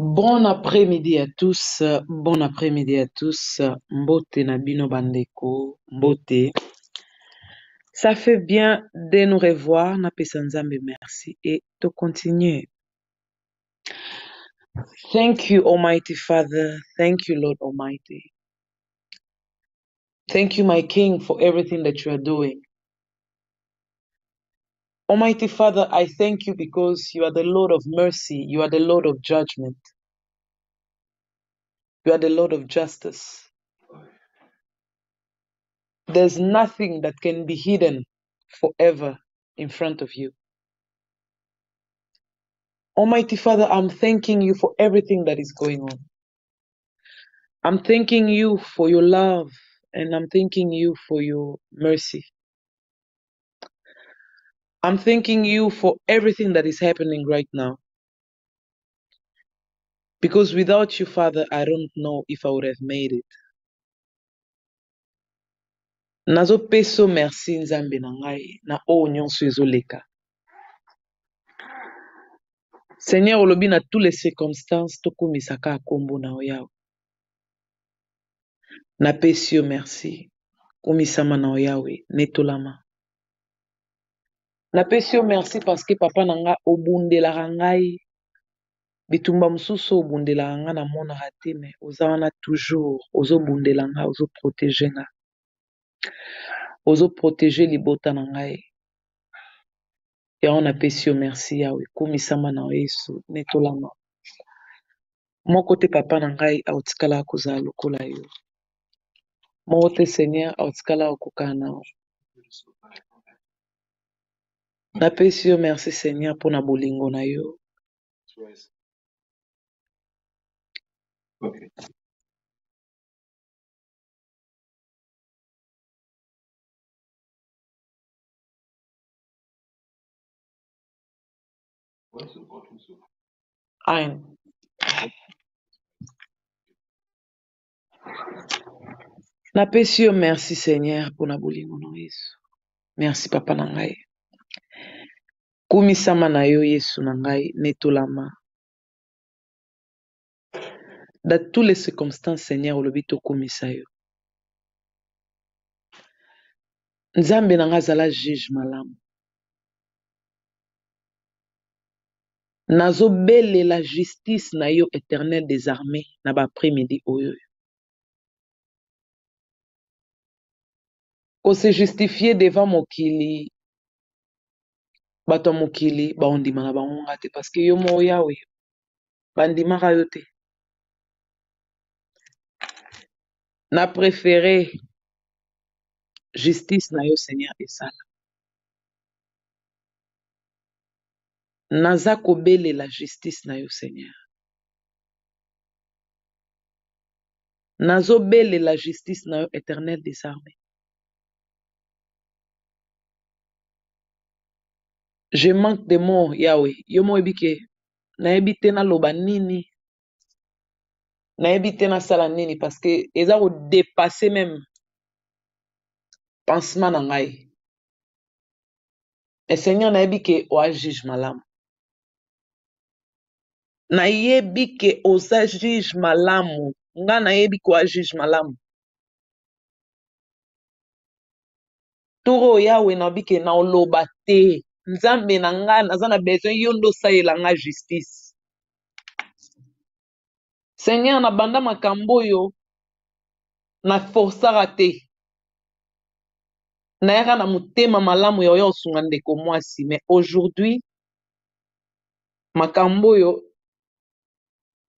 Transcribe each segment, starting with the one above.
Bon après-midi à tous, bon après-midi à tous, mbote na bino bandeko, mbote. Ça fait bien de nous revoir, na pesa nzambe merci et to continuer. Thank you Almighty Father, thank you Lord Almighty. Thank you my King for everything that you are doing. Almighty Father, I thank you because you are the Lord of mercy, you are the Lord of judgment. You are the Lord of justice. There's nothing that can be hidden forever in front of you. Almighty Father, I'm thanking you for everything that is going on. I'm thanking you for your love and I'm thanking you for your mercy. I'm thanking you for everything that is happening right now. Because without you, Father, I don't know if I would have made it. Nazo peso merci nzambe na ngai na o nyonso ezoleka. Seigneur, olobi na toutes les circonstances tokumisaka kombo na oyawe. Na pesi yo merci. Komisama na oyawe netolama. Napesi yo merci parce que papa na nga obundelaka ngai bitumba mosusu obundelaka nga na monaka te me oza wana toujours ozobundela nga ozoprotege nga ozoprotege libota na ngai yango napesi yo merci yawe komisama na yesu netolama moko te papa na ngai aotikala kozala lokola yo moko te seigneur aotikala okokana nao napesi yo merci seigneur mpona bolingo na yo. Okay. Amen. Napesi yo merci Seigneur mpona bolingo na Yesu. Merci papa na ngai. Kumisama na yo Yesu na ngai netolama. Dans toutes les circonstances Seigneur olobi tokumisa yo. Nzambe na ngai azala juge malamu. Nazobelela justice na yo éternel des armées na ba après-midi oyo. Ko se justifier devant mokili bato mokili baondima na bango te parce que yo mo yawe bandimaka yo te. Na préféré justice na yo Seigneur esala. Naza kobelela justice na yo Seigneur. Nazobelela justice na yo éternel des armées. Je manque de mots Yahweh. Yo mo ebike nayebi te naloba nini. Nayebi te nasala nini parce que eza ko dépasser même pansement na ngai. Et Seigneur nayebi ke oa juge malamu. Nayebi ke oza juge malamu. Nga nayebi ke oa juge malamu. Toro Yahweh nayebi ke na oloba te. Nzambe na nga naza na besoin yo ndo salela nga justice. Seigneur na banda makambo oyo na forçara te. Nayaka na motema malamu ya oya osunga ndeko mwasi mais aujourd'hui makambo oyo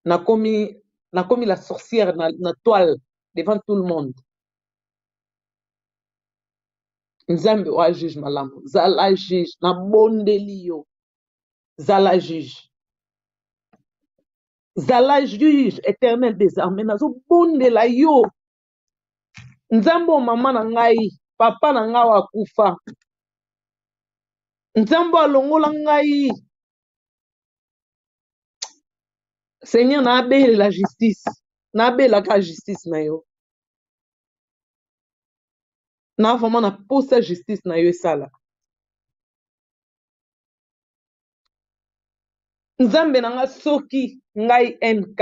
nakomi la sorcière na toile devant tout le monde. Nzambe wa juge malamu zala juge na bondeli yo zala juge éternel des armées nazo bondela yo nzambe o mama na ngai papa na ngai akufa nzambe alongola ngai Seigneur na abele la justice na abela ka justice na yo na vraiment na posa justice na yo esala Nzambe nanga soki ngai NK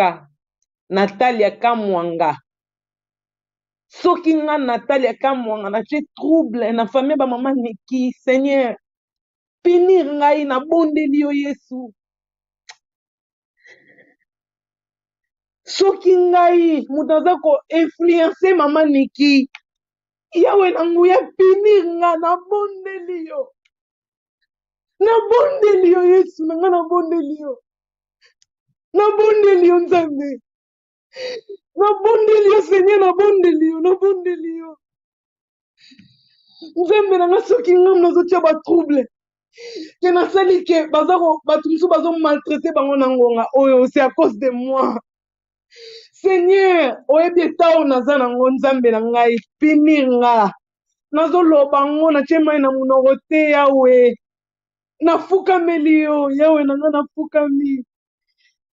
Natalia Kamwanga. Soki nga Natalia Kamwanga na che trouble na famille ba maman Niki, Seigneur. Pinir ngai na bondeli yo Yesu. Soki ngai mutaza ko influencer mama Niki. Yawe nangu ya pinir nga na bondeli yo. Na bondeli yo Yesu nanga na bondeli yo. Na bondeli yo Nzambe. Na bondeli yo Seigneur na bondeli yo, na bondeli yo. Nzambe nanga soki ngam nazotia ba trouble. Que nasali ke bazako batumsu bazo maltraiter bango na ngonga oyo c'est à cause de moi. Seigneur, oyebi etao naza nango Nzambe na ngai pinir nga. Nazoloba ngo na tie mai na munoko te Yawe. Nafukameli yo Yawe nanga nafukami.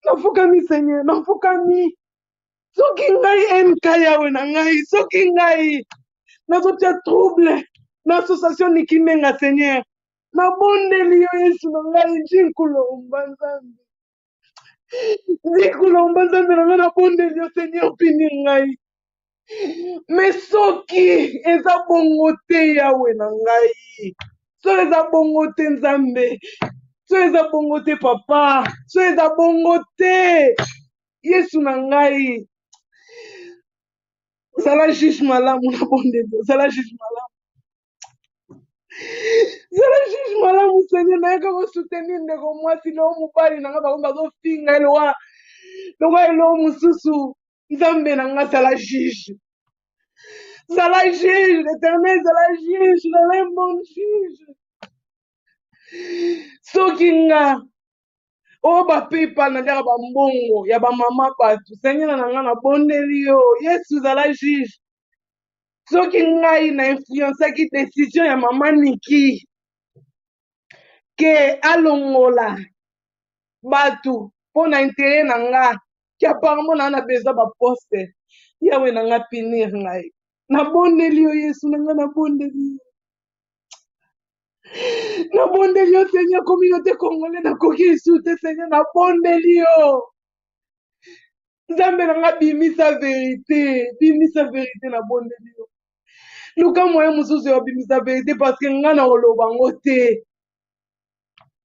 Nafukami Seigneur, nafukami. Soki ngai NK Yawe na ngai, soki ngai nazotia trouble na association Niki Menga Seigneur. Na bondeli yo Yesu na ngai njikulomba Nzambe. Njikulomba Nzambe na ngai na bondeli yo Seigneur pinir ngai. Mais soki eza bongo te Yawe na ngai. So eza bongo te Nzambe. So eza bongo te papa. So eza bongo te Yesu na ngai. Zala juge malamu na bondeli yo. Zala juge malamu. Zala juge malamu Seigneur nayaka kosoutenir ndeko mwasi leo mobali nanga bango bazofinga lokwa eloko mosusu Nzambe nanga zala juge. Zala juge, l'Éternel zala juge, zala un bon juge. Soki nga oyo bapaypal naliaka bambongo ya bamama bato Seigneur nanga na bondeli yo Yesu zala juge. Soki ngai na influenceaki décision ya mama Niki ke alongola bato mpo na intere na nga ki apparemment na besoin baposte Yawe na nga pinir ngai na bondeli yo Yesu na nga na bondeli yo. Na bondeli yo Seigneur communauté congolais nakoki esu te Seigneur na bondeli yo. Nzambe na nga bimisa vérité na bondeli yo. Luka moye mosusu ya bimisa vérité parce que nga na koloba ngo te.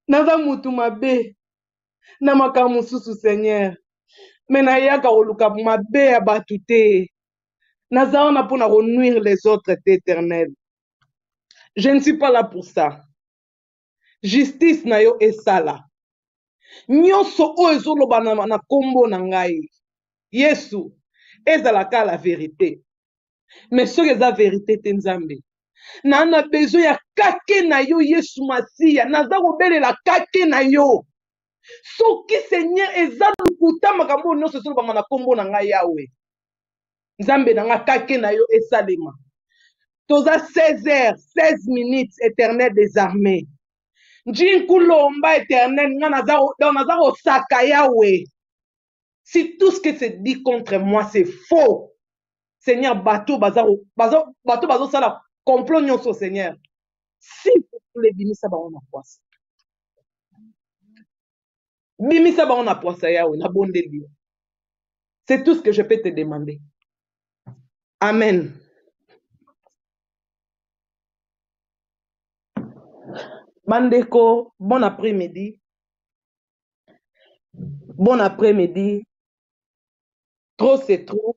Naza mutu mabe na makambo mosusu Seigneur. Mais nayaka koluka mabe ya bato te. Naza wana mpona konuire les autres te Éternel. Je ne suis pas là pour ça. Justice na yo esala. Nyonso oyo ezoloba na kombo na ngai. Yesu ezalaka la vérité. Mais soki eza vérité te Nzambe. Na besoin ya kake na yo Yesu Masiya. Naza kobelela kake na yo. Soki Seigneur eza lukuta makambo nyonso ezoloba na kombo na ngai Yawe. Nzambe na nga kake na yo esalema. Toza 16h, 16 minutes, Éternel des armées. Njinkulomba Éternel, naza kosaka Yawe. Si tout ce que c'est dit contre moi, c'est faux. Seigneur, bateau bazo sala complot nyonso Seigneur. S'il vous plaît, bimisa bango na poisse. Bimisa bango na poisse Yawe, na bondeli. C'est tout ce que je peux te demander. Amen. Bandeko, bon après-midi. Bon après-midi. Trop c'est trop.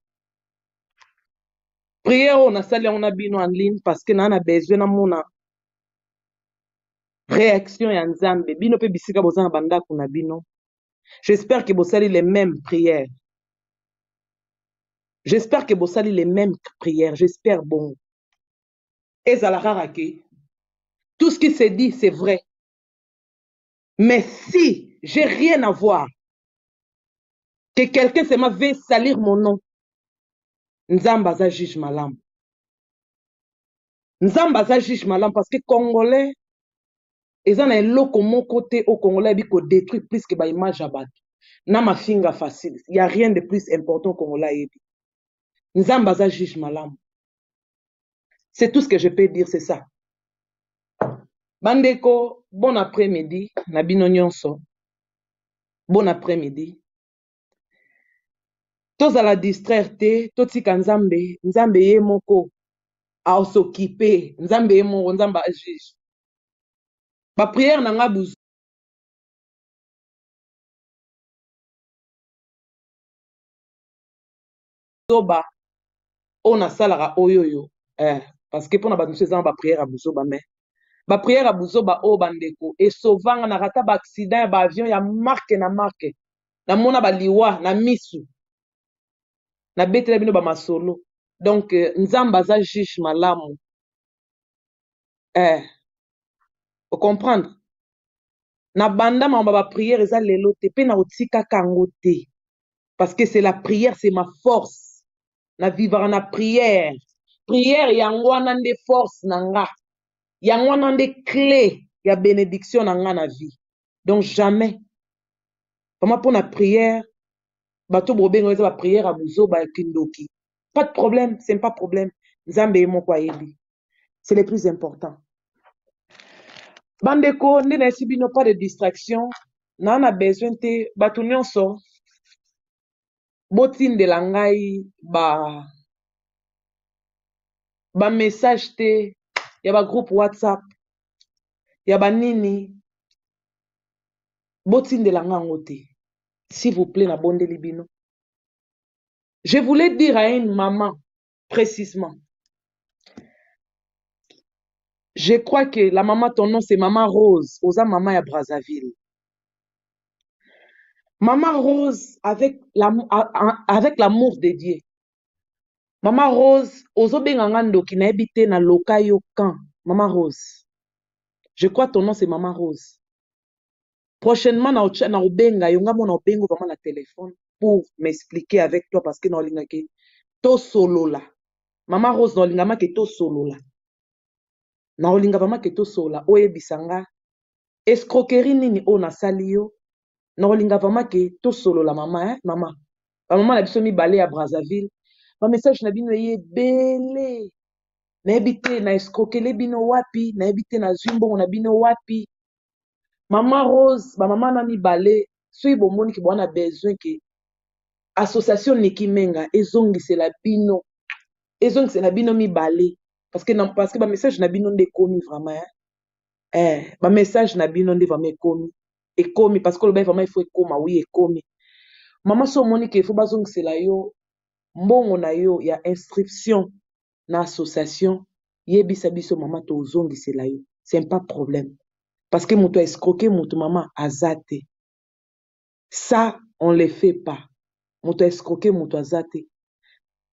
Prière on a sali on a bino en ligne parce que nana besoin na mona réaction ya Nzambe. Bino pe bisika bozana banda kuna bino. J'espère que vous salez les mêmes prières. J'espère que vous salez les mêmes prières. J'espère bon. Et ça la rarake. Tout ce qui se dit, c'est vrai. Mais si j'ai rien à voir, que quelqu'un se m'a fait salir mon nom, Nzambaza juge malam. Nzambaza juge malam parce que Congolais, ils ont un loco mon côté au Congolais, ils ont détruit plus que l'image à battre. Na ma finga facile. Il n'y a rien de plus important au Congolais. Nzambaza juge malam. C'est tout ce que je peux dire, c'est ça. Bandeko, bon après-midi, na bino nyonso. Bon après-midi. Tozala distraire te, totika Nzambe, Nzambe ye moko aosokipe, Nzambe ye moko, Nzambe ajuge. Ba prière na nga buzoba, on a salara oyoyo. Parce que pour na bato eza ba prière à buzoba, mais ba prière à buzoba o bandeko et sauvanga na rata ba accident ya ba avion ya marque na marque. Na mona ba liwa na misu. Na betela bino ba masolo. Donc Nzamba aza juge malamu. Faut comprendre. Na banda ma ba prière eza lelo te pe na otika kango te. Parce que c'est la prière, c'est ma force. Na vivre na prière. Prière yango wana nde force na nga. Yango wana nde clé ya bénédiction na nga na vie. Donc jamais. Vraiment pour la prière, bato bobengo eza ba prière à buzo ba kindoki. Pas de problème, c'est pas problème. Nzambe ye moko ayebi. C'est le plus important. Bandeko nde na esi bino pas de distraction. Na besoin te bato nyonso botindela ngai ba message te ya ba groupe WhatsApp ya ba nini botindela ngango te. S'il vous plaît na bondeli bino. Je voulais dire à une maman précisément. Je crois que la maman, ton nom c'est Maman Rose. Osa maman ya Brazzaville. Maman Rose avec l'amour de Dieu. Maman Rose, ozo benganga ndoki na ebite na loka yo kan. Maman Rose. Je crois ton nom c'est Maman Rose. Prochainement na obenga yo nga mona obengo vraiment na téléphone pour m'expliquer avec toi parce que na olinga ke to solo la. Maman Rose na olinga ma ke to solo la. Na olinga vraiment ke to solo la oyebisanga escroquerie nini o nasali yo. Na olinga vraiment ke to solo la mama mama. Ba mama na biso mibale ya Brazzaville. Ba message na bino ebele. Na ebite na escroquele bino wapi, na ebite na zwimbo na bino wapi. Maman Rose, ba mama na mibale, soki bomoni ke bwana besoin ke association Nikimenga ezongisela bino. Ezongisela bino mibale parce que ba message na bino nde komi vraiment ba message na bino nde vraiment ekomi parce que le bain vraiment il faut ekoma oui ekomi. Maman so moni ke faut bazongisela yo mbongo na yo ya inscription na association yebisa biso mama to ozongisela yo. C'est pas problème. Parce que moto a escroqué moto maman azate. Ça, on ne le fait pas. Moto a escroqué moto azate.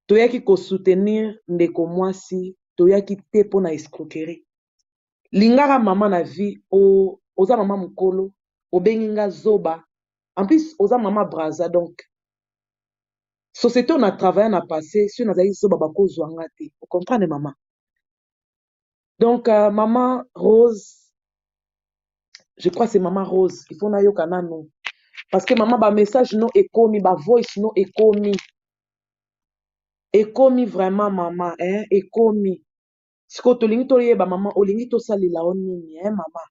Toyaki ko soutenir ndeko mwasi, toyaki te po na escroquerie. Lingara maman na vie, oza maman mukolo, obenginga zoba. En plus, oza maman braza, donc. Société on a travaillé, on a passé, si on a dit zoba bako zwanga te. Vous comprenez maman? Donc, maman Rose, je crois que c'est maman Rose, il faut na yo kana non. Parce que maman, ba message non ekomi, ba voice non ekomi. Ekomi vraiment maman, hein, ekomi. Siko tolingi toyeba maman, olingi tosalela o nini, hein, maman.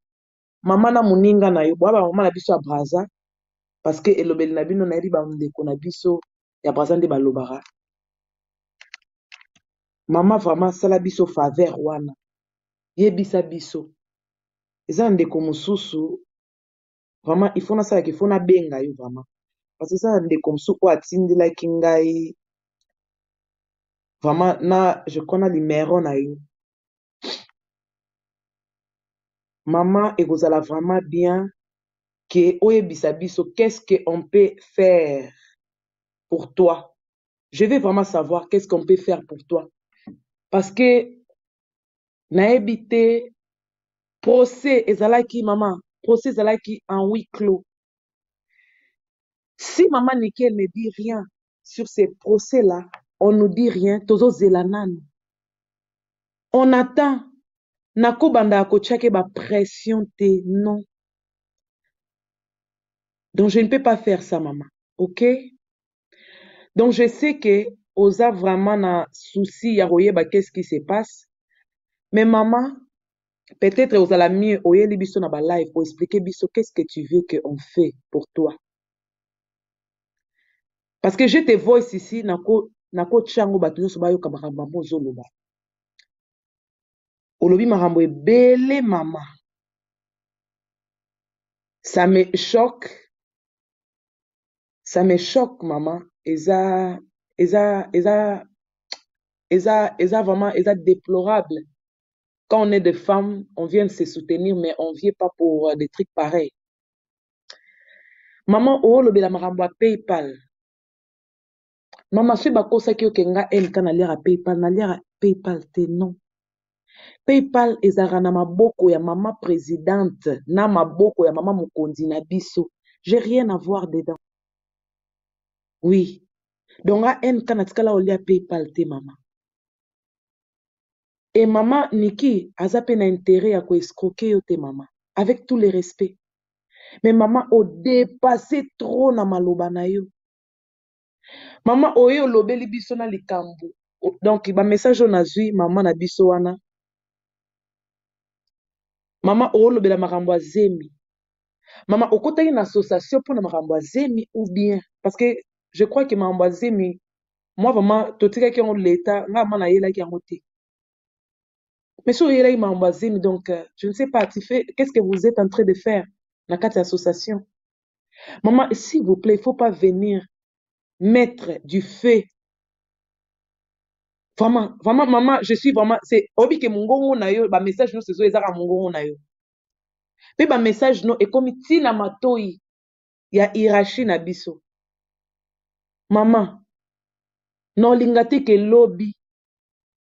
Maman na muninga na yo, ba maman na biso ya braza, parce que elobeli na bino na yeli ba ndeko na biso ya braza nde balobara. Maman vraiment sala biso faveur wana. Yebisa biso. Eza ndeko mususu, vraiment il faut na sala ke faut na benga yo vraiment. Parce que ça ndeko mususu o atindelaki ngai vraiment na je connais numéro na yo. Maman ekozala vraiment bien que oyebisa biso qu'est-ce qu'on peut faire pour toi. Je veux vraiment savoir qu'est-ce qu'on peut faire pour toi. Parce que nayebi te procès ezalaki maman, procès ezalaki en huis clos. Si maman Nickel ne dit rien sur ces procès-là, on ne dit rien, tozo zelanani. On attend. Nako banda akochake ba pression te, non. Donc je ne peux pas faire ça, maman. OK? Donc je sais que oza vraiment na souci ya koyeba qu'est-ce qui se passe. Mais maman, peut-être ozala mieux oyeli biso na ba live pour expliquer biso qu'est-ce que tu veux qu'on fait pour toi. Parce que j'ai tes voice ici, nako chango bato nyonso bayoka makambo yango ozoloba. Olobi makambo ebele mama. Ça me choque. Ça me choque, maman. Eza vraiment, eza déplorable. Quand on est des femmes, on vient se soutenir, mais on vient pas pour des trucs pareils. Maman, oh, le bela marambo a PayPal. Maman, si bakosa ki okenga elle kana lire à PayPal, na lire à PayPal te non. PayPal ezara na maboko ya maman présidente, na maboko ya maman mokonzi na biso. J'ai rien à voir dedans. Oui. Donc, à elle kana tikala o lire PayPal te maman. Et maman Niki, aza pe na intérêt à escroquer yo te maman. Avec tout le respect. Mais maman, o dépassé trop na maloba na yo. Maman, oyo lobeli biso na likambo. Donc, ba message on a zui, maman na biso wana. Maman, oyo lobela makambo ya zemi. Maman, okotaki na association pour na makambo ya zemi ou bien? Parce que je crois que makambo ya zemi, moi vraiment, totikaki yango l'état, nga mana yelaki yango te. Mais si oyelaki makambo ya zemi, donc, je ne sais pas, tu fais, qu'est-ce que vous êtes en train de faire na kati association? Maman, s'il vous plaît, il ne faut pas venir mettre du feu. Vraiment, vraiment, maman, je suis vraiment, c'est obi ke mungongo na yo, ba message no sezo ezaka mungongo na yo. Pe ba message no ekomi tina matoi ya hiérarchie na biso. Maman, non lingati ke lobby,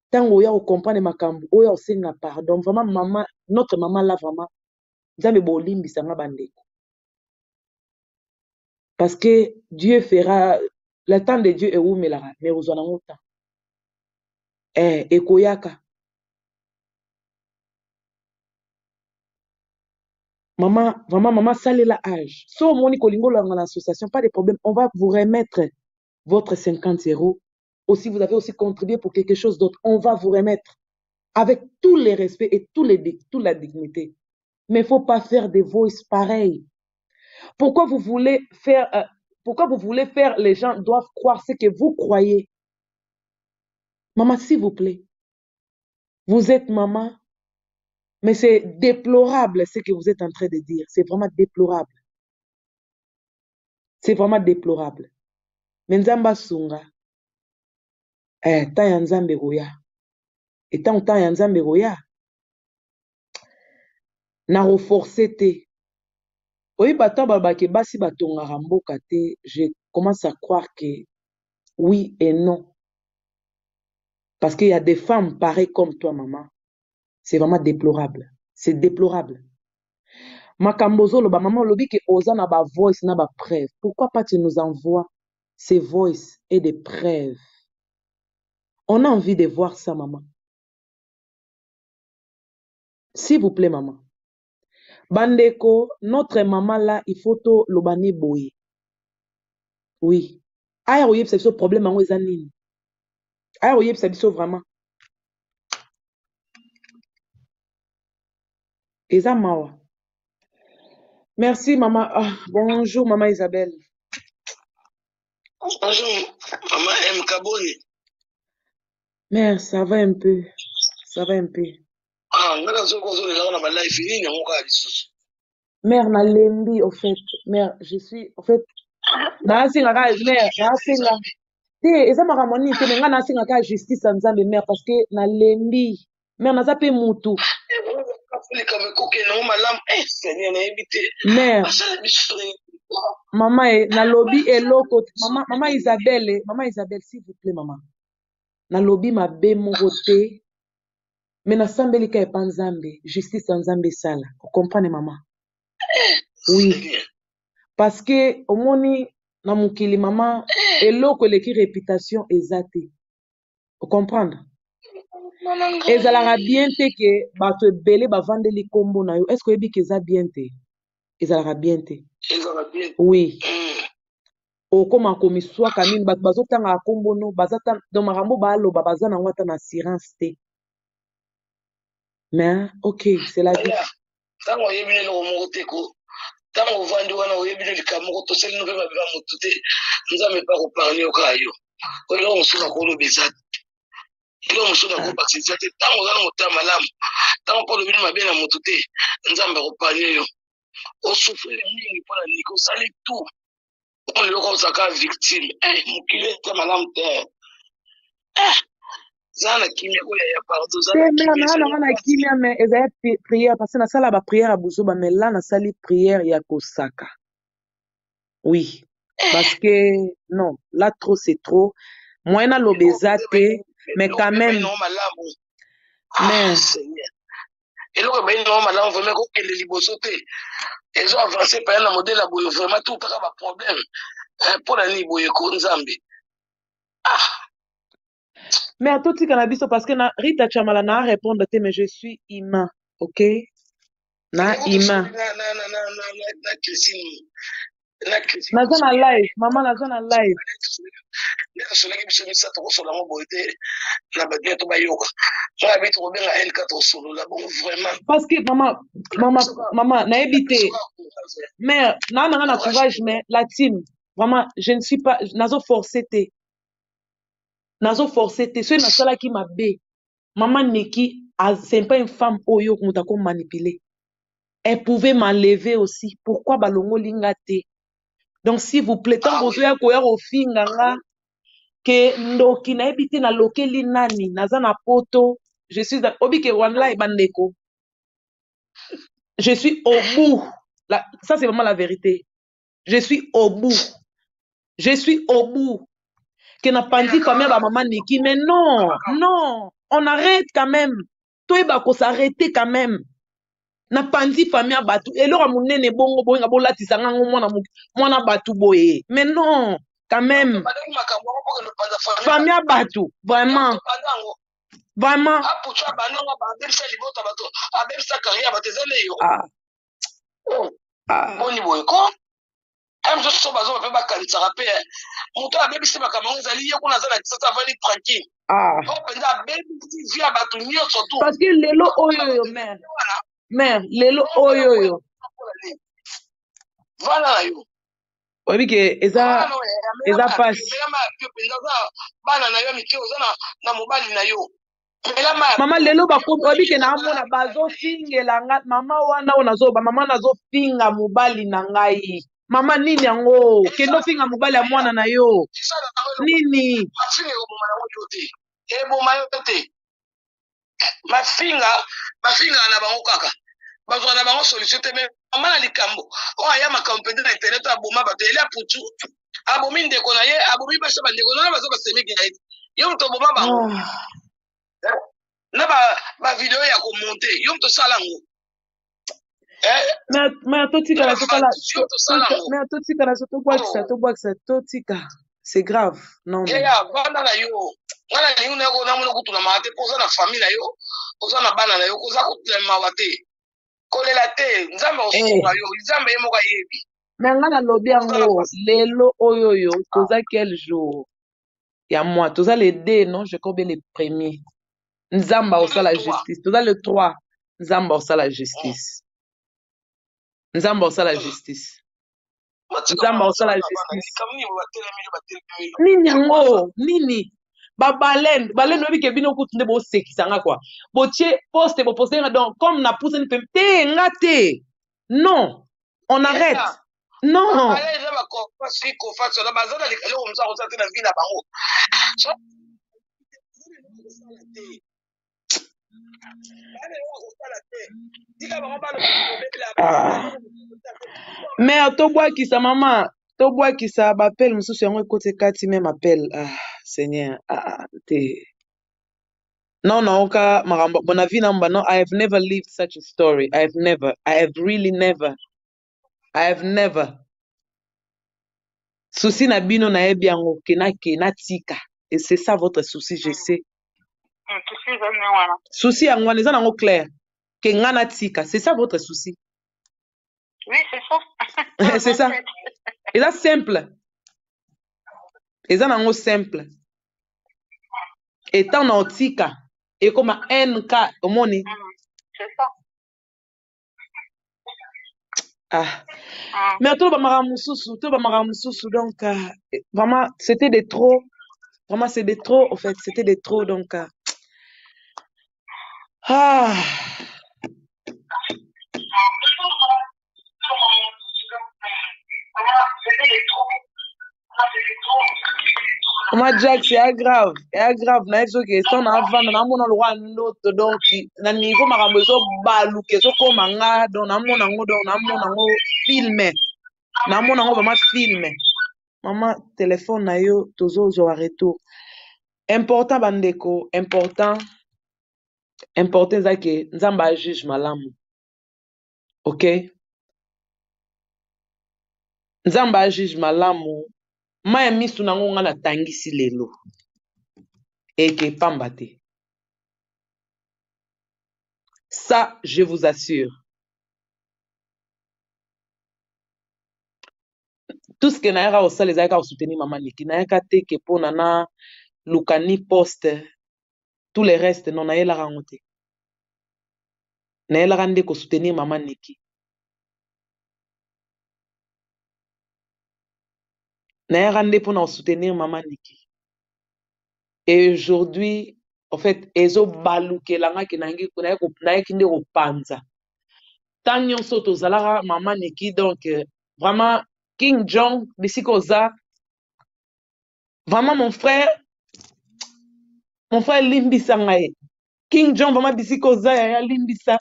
tango ya o comprendre makambo, oya o senga pardon. Vraiment, maman, notre maman là vraiment, nzambe bo limbisa nga bandeko. Parce que Dieu fera, le temps de Dieu est où melara, mais ozwana ngota. Ekoyaka. Maman, vraiment, maman, salé la âge. So, moni kolingo dans l'association, pas de problème. On va vous remettre votre 50 €. Aussi, vous avez aussi contribué pour quelque chose d'autre. On va vous remettre avec tous les respects et toute la dignité. Mais il ne faut pas faire des voices pareilles. Pourquoi vous voulez faire, les gens doivent croire ce que vous croyez? Maman, s'il vous plaît, vous êtes maman, mais c'est déplorable ce que vous êtes en train de dire. C'est vraiment déplorable. C'est vraiment déplorable. Mais Nzamba Sunga, tant ya Nzambe goya. Et tant ya Nzambe goya, na reforcer te. Oui, bato babake basi batonga ramboka te. Je commence à croire que oui et non. Parce qu'il y a des femmes pareilles comme toi, maman. C'est vraiment déplorable. C'est déplorable. Makambozo lo ba maman lobi ke oza na ba voice na ba preuve. Pourquoi pas tu nous envoies ces voices et des preuves? On a envie de voir ça, maman. S'il vous plaît, maman. Bandeko, notre maman là, il faut to lobani boye. Oui. Aya oyeb c'est ce problème en nini. Aya oyeb c'est vraiment. Eza mawa. Merci, maman. Ah, bonjour, maman Isabelle. Bonjour, maman M. Kaboni. Mère, ça va un peu. Ça va un peu. Mère, na lembi, au fait. Mère, je suis, au fait. Mère, eza makamoni te menga nasinga ka justice nzambe mère parce que na lembi. Mère, naza pe mutu. Mère. Maman, na lobby eloko. Maman Isabelle, s'il vous plaît, maman. Na lobby ma be morote. Mais na sambeli ka epa nzambe, justice nzambe sala. Vous comprenez, maman? Oui. Parce que omoni na mukili maman eloko eleki réputation ezate. Vous comprenez? Ezalaka bien te ke bato ebele bavandeli kombo na yo. Est-ce que oyebi ke eza bien te? Ezalaka bien te. Oui. Okoma komiswaka nini bato bazotanga kombo no bazata do makambo baloba baza na ngwata na assurance te. Mais ok, c'est la vie. Tant ovandi wana oyebile likamoko toseli no pe ba motu te nzambe pa ko parler okayo oyo musuna ko lobeza ilo musuna ko bakisa te tant ozana motama malamu tant ko lobili mabe na motu te nzambe ko parler yo osouffrir mingi pour la niko sali tout on le consacre victime mukile ta malamu te zana kimia ko ya pardon zana kimia na kimia mais ezaya prière parce que na sala ba prière à buzoba mais là na sali prière ya kosaka. Oui. Parce que non, là trop c'est trop. Moi na lobezate mais quand même mais eloko bayi no malamu vraiment ko kende liboso te ezo avancer pa na modèle ya boyo vraiment tout kaka ba problème pour la ni boye ko nzambe mais à tout cannabis parce que na Rita Chamala na répondre te mais je suis humain, OK? Na humain. Naza na live, maman naza na live. Parce que maman, na évité. Mais na courage mais la team, vraiment je ne suis pas nazo forcé te. Nazo forcé te, ce na sala qui m'a bé. Maman Neki, c'est pas une femme oyo ko manipuler. Elle pouvait m'enlever aussi. Pourquoi balongo lingate? Donc s'il vous plaît, tant que vous avez koya ofinganga que ndoki na ebité na lokeli nani naza na poto, je suis obike wallahi bandeko. Je suis au bout. Ça c'est vraiment la vérité. Je suis au bout. Je suis au bout. Que n'a pas dit famille ba maman Neki, mais non, non, on arrête quand même. Toi il faut s'arrêter quand même. Na pandi famille batu elora munene bongo boinga bolatisa ngango mwana batu boye mais non quand même famille batu vraiment boni boye ko amzo so bazo pe bakanisa rapé muto abebisi makambo ezali ye kuna zala kisasa vali tranquille openda bebisi via batu nyonso tout parce que lelo oyo mère lelo oyo voilà yo obi ke eza passe bana na yo mike ozana na mobali na yo mama lelo obi ke na mona bazo fingela nga mama wana onazoba mama nazo finga mobali na ngai mama nini yango kendo finga mobali ya mwana na yo nini mafinga na bango kaka bazwa na bango solution te mais mama na likambo oyo aya makambo pende na internet aboma bato ele aputu abomi ndeko na ye abomi basha bandeko na bazo basemeki na ye yo moto oboma bango na bavideo ya komonte yo moto osala ngo mais tobwakisa totika c'est grave non bana na yo ngana lingi na mona kutuna mate poza na famille na yo poza na bana na yo koza kutema wate kolela te nzambe osura yo nzambe ye moko ayebi mais nga nalobi yango lelo oyo toza quel jour ya moi toza le 2 non je crois bien le 1er nzamba osala justice toza le 3 nzamba osala justice nzamba osala justice nzamba osala justice nini yango nini balene oyebi ke bino kutu nde bosekisanga kwa botie poste bopostenga donc comme na pusani pembe te nga te non on arrête non mais tobwakisa mama tobwakisa bapele mosusu yango ekoti kati même appel seigneur te non naoka makambo bona vi namba no I have never lived such a story I have really never souci na bino nayebi yango kenake natika et c'est ça votre souci je sais souci yango wana eza nango clair ke nga natika c'est ça votre souci oui c'est ça c'est ça eza simple eza nango simple etant na otika ekoma nk omoni c'est ça Ah. Mais tout le monde donc vraiment c'était des trop. Vraiment c'est des trop en fait, c'était des trop donc ah. Moi Jack c'est grave na eso que son avant na mona lo note donc na niveau makambo zo baluke zo ko manga donc na mona ngo filme na mona ngo vraiment filme mama téléphone na yo tozo zo retour important bandeko important zake nzamba juge malamu OK nzamba juge malamu maya misu nango nga natangisi lelo eke pamba te ça je vous assure tout ce que nayaka kosala ezalaka kosoutenir mama Niki nayaka te ke mpona na lukani poste tout le reste non nayelaka yango te nayelaka nde kosoutenir mama Niki nayaka nde mpona kosoutenir mama Niki et aujourd'hui en fait ezobalukela ke nayaki nde kopanza tant nyonso tozalaka mama Niki donc vraiment King Jong bisika oza vraiment mon frère limbisa ngai King Jong vraiment bisika oza ya limbisa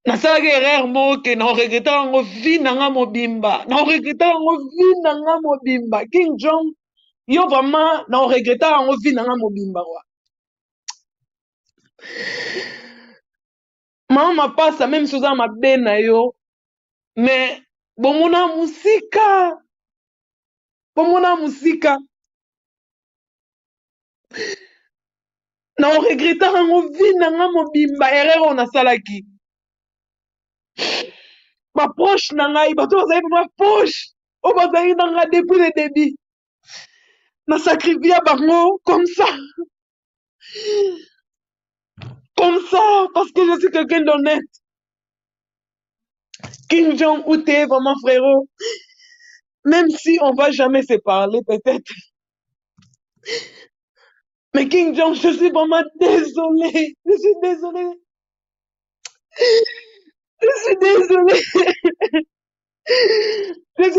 nasalaki erreur moko ke naoregreta yango vi nanga mobimba King Jong yo vraiment naoregreta yango vi nanga mobimba wa mama mapasa même si oza mabe na yo mais bomona musika naoregreta yango vi nanga mobimba erreur oyo nasalaki baproche na ngai bato bazali mama proche oyo bazali na nga depuis le début nasacrifia bango comme ça parce que je suis quelqu'un d'honnête King Jong ou t'es vraiment frérot même si on va jamais se parler peut-être mais King Jong je suis vraiment désolé je suis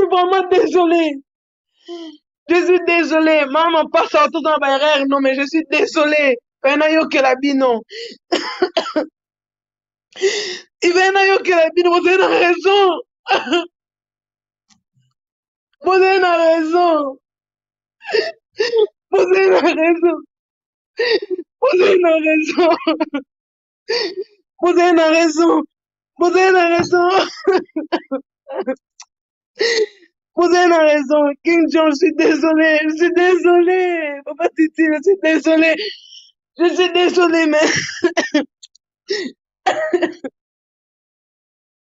vraiment désolé maman passe à tout dans ma erreur non mais je suis désolé pena yo que la bino Ivena yo que la bino vous avez raison vous avez raison King John, je suis désolé Papa Titi, je suis désolé mais